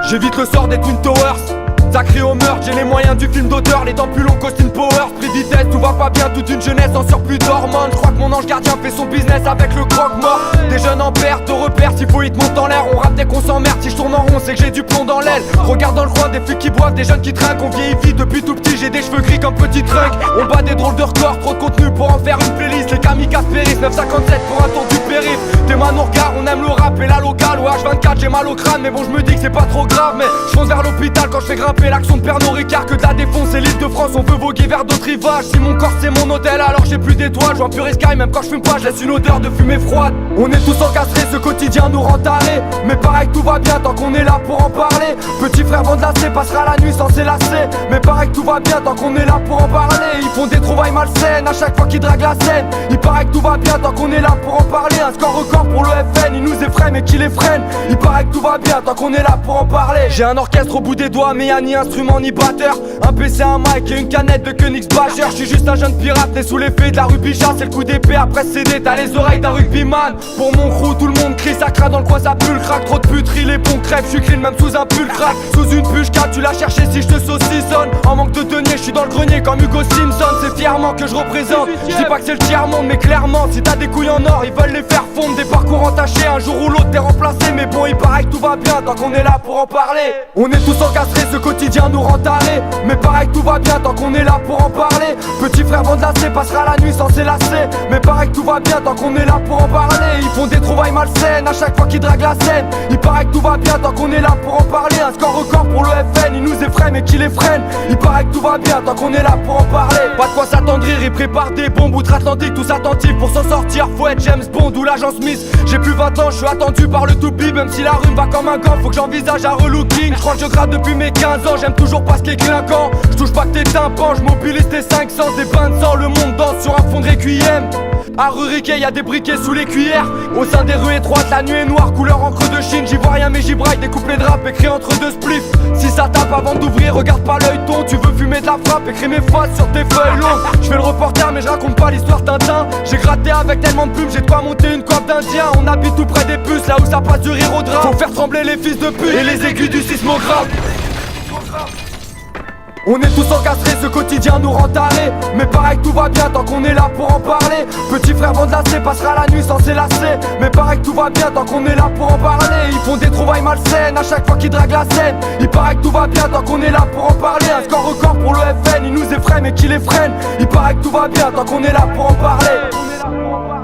J'évite le sort des Twin Towers. Ça crie au meurtre, j'ai les moyens du film d'auteur. Les dents plus longues qu'Austin Powers. Pris vitesse, tout va pas bien, toute une jeunesse en surplus d'hormones. Je crois que mon ange gardien fait son business avec le croque-mort. Des jeunes en perte de repères, s'il faut ils te montent en l'air. On rappe dès qu'on s'emmerde, si je tourne en rond c'est que j'ai du plomb dans l'aile. Regarde dans le coin des flics qui boivent, des jeunes qui trinquent. On vieillit vite depuis tout petit, j'ai des cheveux gris comme petit trunk. On bat des drôles de records, trop de contenu pour en faire une playlist. Les kamikazes périssent, 957 pour un tour du périph'. Tes mains nous regardent, on aime le rap et la locale. Ouais H24 j'ai mal au crâne, mais bon je me dis que c'est pas trop grave. Mais je fonce vers l'hôpital quand je fais grimper l'action de Pernod Ricard. Que de la défonce et l'île de France, on veut voguer vers d'autres rivages. Si mon corps c'est mon hôtel, alors j'ai plus d'étoiles. Je vois pur sky, même quand je fume pas, je laisse une odeur de fumée froide. On est tous encastrés, ce quotidien nous rend tarés. Mais pareil que tout va bien tant qu'on est là pour en parler. Petit frère Vandelassé passera la nuit sans s'élasser. Mais pareil que tout va bien tant qu'on est là pour en parler. Ils font des trouvailles malsaines à chaque fois qu'ils draguent la scène. Il paraît que tout va bien tant qu'on est là pour en parler. Un score record pour le FN, ils nous effraient mais qui les freine. Il paraît que tout va bien tant qu'on est là pour en parler. J'ai un orchestre au bout des doigts mais y'a ni instrument ni batteur. Un PC, un mic et une canette de Königsbacher. Je suis juste un jeune pirate né sous l'effet de la rue Bichat. C'est le coup d'épée après CD, t'as les oreilles d'un rugbyman. Pour mon crew tout le monde crie, ça craint dans le coin, ça pue le crack. Trop de puterie, les bons crèvent, je suis clean même sous un pull crack. Sous une bûche car tu l'as cherché si je te saucissonne. En manque de denier, je suis dans le grenier comme Hugo Simpson. C'est fièrement que je représente, je dis pas que c'est le tiers-monde mais clairement si t'as des couilles en or, ils veulent les faire fondre. Des parcours entachés, un jour ou l'autre t'es remplacé. Mais bon il paraît que tout va bien tant qu'on est là pour en parler. On est tous encastrés, ce quotidien nous rend tarés. Mais pareil que tout va bien tant qu'on est là pour en parler. Petit frère Vandelassé passera la nuit sans s'élasser. Mais pareil que tout va bien tant qu'on est là pour en parler. Ils font des trouvailles malsaines à chaque fois qu'ils draguent la scène. Il paraît que tout va bien tant qu'on est là pour en parler. Un score record pour le FN, ils nous effraient mais qui les freine. Il paraît que tout va bien tant qu'on est là pour en parler. Pas de quoi s'attendrir, ils préparent des bombes outre-Atlantique. Tous attentifs pour s'en sortir, faut être James Bond ou l'agent Smith. J'ai plus 20 ans, je suis attendu par le toupie. Même si la rue me va comme un gant, faut que j'envisage un relooking. Je crois que je gratte depuis mes 15 ans, j'aime toujours pas ce qui est clinquant. Je touche pas que tes tympans, je mobilise tes 500. Des bains de sang, le monde danse sur un fond de requiem. À rue Riquet, y'a des briquets sous les cuillères. Au sein des rues étroites, la nuit est noire, couleur encre de Chine. J'y vois rien mais j'y braille, des couplets de rap écrits entre deux spliffs. Si ça tape avant d'ouvrir, regarde pas l'œil ton. Tu veux fumer de la frappe, écris mes phrases sur tes feuilles longues. Je fais le reporter mais je raconte pas l'histoire Tintin. J'ai gratté avec tellement de plumes, j'ai de quoi monter une coiffe d'Indien. On habite tout près des puces, là où ça passe du rire au drap. Faut faire trembler les fils de pute et les aigus du sismographe. On est tous encastrés, ce quotidien nous rend tarés. Mais pareil que tout va bien tant qu'on est là pour en parler. Petit frère Vandelassé passera la nuit sans s'élasser. Mais pareil que tout va bien tant qu'on est là pour en parler. Ils font des trouvailles malsaines à chaque fois qu'ils draguent la scène. Il paraît que tout va bien tant qu'on est là pour en parler. Un score record pour le FN, ils nous effraient mais qui les freine. Il paraît que tout va bien tant qu'on est là pour en parler.